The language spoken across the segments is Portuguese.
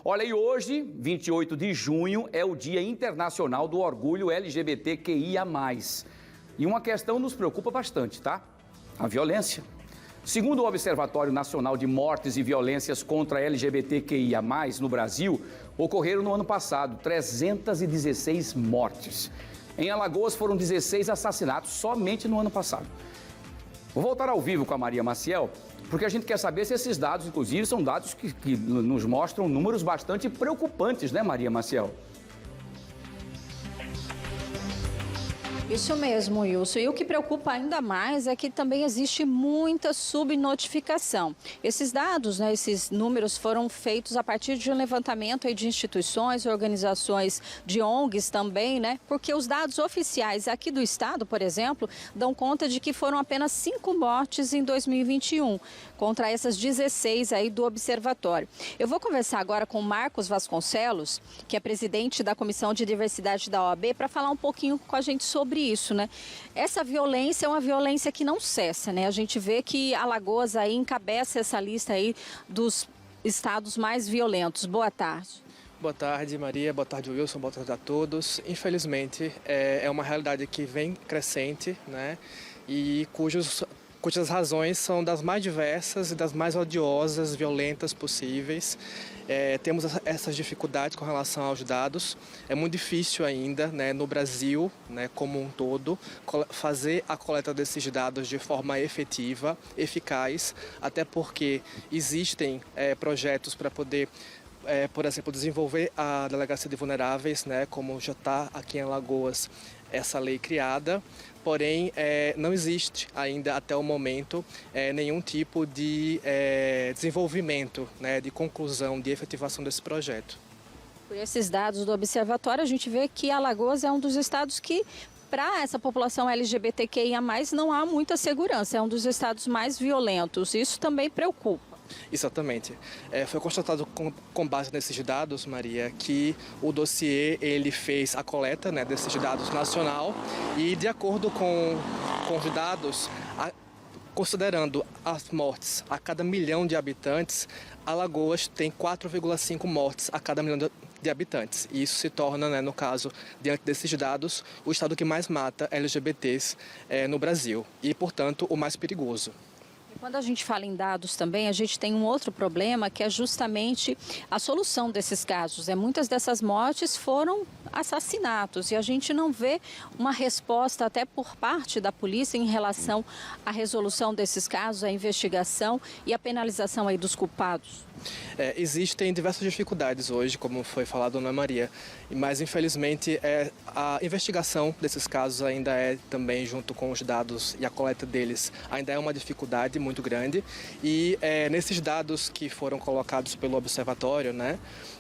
Olha, e hoje, 28 de junho, é o Dia Internacional do Orgulho LGBTQIA+. E uma questão nos preocupa bastante, tá? A violência. Segundo o Observatório Nacional de Mortes e Violências contra LGBTQIA+, no Brasil, ocorreram no ano passado 316 mortes. Em Alagoas foram 16 assassinatos somente no ano passado. Vou voltar ao vivo com a Maria Maciel, porque a gente quer saber se esses dados, inclusive, são dados que nos mostram números bastante preocupantes, né, Maria Maciel? Isso mesmo, Wilson. E o que preocupa ainda mais é que também existe muita subnotificação. Esses dados, esses números foram feitos a partir de um levantamento aí de instituições, organizações de ONGs também, porque os dados oficiais aqui do estado, por exemplo, dão conta de que foram apenas 5 mortes em 2021, contra essas 16 aí do observatório. Eu vou conversar agora com o Marcos Vasconcelos, que é presidente da Comissão de Diversidade da OAB, para falar um pouquinho com a gente sobre isso, Essa violência é uma violência que não cessa, A gente vê que Alagoas aí encabeça essa lista aí dos estados mais violentos. Boa tarde. Boa tarde, Maria. Boa tarde, Wilson. Boa tarde a todos. Infelizmente, é uma realidade que vem crescente, E cujas razões são das mais diversas e das mais odiosas, violentas possíveis. Temos essas dificuldades com relação aos dados. É muito difícil ainda, no Brasil, como um todo, fazer a coleta desses dados de forma efetiva, eficaz, até porque existem projetos para poder, por exemplo, desenvolver a Delegacia de Vulneráveis, como já está aqui em Alagoas essa lei criada. Porém, não existe ainda até o momento nenhum tipo de desenvolvimento, de conclusão, de efetivação desse projeto. Por esses dados do observatório, a gente vê que Alagoas é um dos estados que, para essa população LGBTQIA+, não há muita segurança, é um dos estados mais violentos. Isso também preocupa. Exatamente. Foi constatado com base nesses dados, Maria, que o dossiê ele fez a coleta desses dados nacional e, de acordo com os dados, considerando as mortes a cada 1 milhão de habitantes, Alagoas tem 4,5 mortes a cada 1 milhão de habitantes. E isso se torna, no caso, diante desses dados, o estado que mais mata LGBTs no Brasil e, portanto, o mais perigoso. Quando a gente fala em dados também, a gente tem um outro problema que é justamente a solução desses casos. Muitas dessas mortes foram assassinatos e a gente não vê uma resposta até por parte da polícia em relação à resolução desses casos, à investigação e à penalização aí dos culpados. Existem diversas dificuldades hoje, como foi falado, Ana Maria, mas infelizmente a investigação desses casos ainda é também, junto com os dados e a coleta deles, ainda é uma dificuldade muito grande. E nesses dados que foram colocados pelo Observatório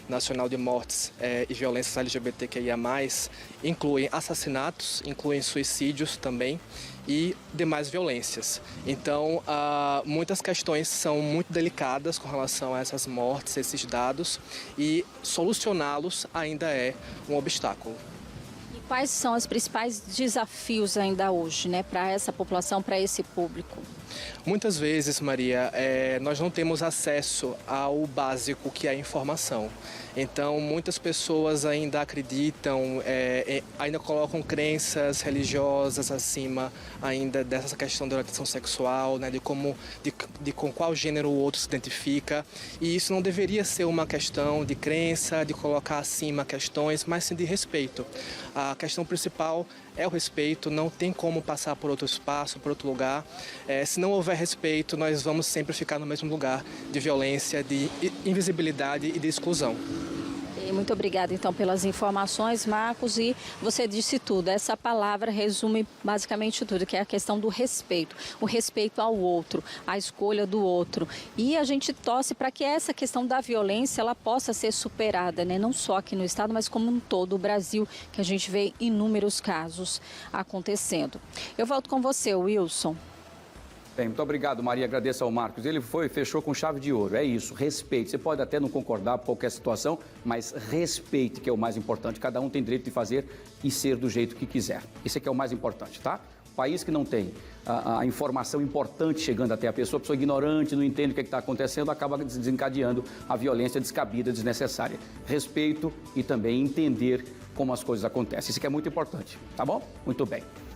Nacional de Mortes e Violências LGBTQIA+, incluem assassinatos, incluem suicídios também e demais violências. Então, muitas questões são muito delicadas com relação a essas mortes, esses dados, e solucioná-los ainda é um obstáculo. E quais são os principais desafios ainda hoje, para essa população, para esse público? Muitas vezes, Maria, nós não temos acesso ao básico, que é a informação. Então, muitas pessoas ainda acreditam, ainda colocam crenças religiosas acima ainda dessa questão da orientação sexual, de com qual gênero o outro se identifica. E isso não deveria ser uma questão de crença, de colocar acima questões, mas sim de respeito. A questão principal é o respeito, não tem como passar por outro espaço, por outro lugar. Se não houver respeito, nós vamos sempre ficar no mesmo lugar de violência, de invisibilidade e de exclusão. Muito obrigada, então, pelas informações, Marcos. E você disse tudo. Essa palavra resume basicamente tudo, que é a questão do respeito. O respeito ao outro, a escolha do outro. E a gente torce para que essa questão da violência ela possa ser superada, não só aqui no estado, mas como em todo o Brasil, que a gente vê inúmeros casos acontecendo. Eu volto com você, Wilson. Bem, muito obrigado, Maria. Agradeço ao Marcos. Ele fechou com chave de ouro. É isso, respeite. Você pode até não concordar com qualquer situação, mas respeite, que é o mais importante. Cada um tem direito de fazer e ser do jeito que quiser. Isso é que é o mais importante, tá? País que não tem a informação importante chegando até a pessoa ignorante, não entende o que está acontecendo, acaba desencadeando a violência descabida, desnecessária. Respeito e também entender como as coisas acontecem. Isso que é muito importante, tá bom? Muito bem.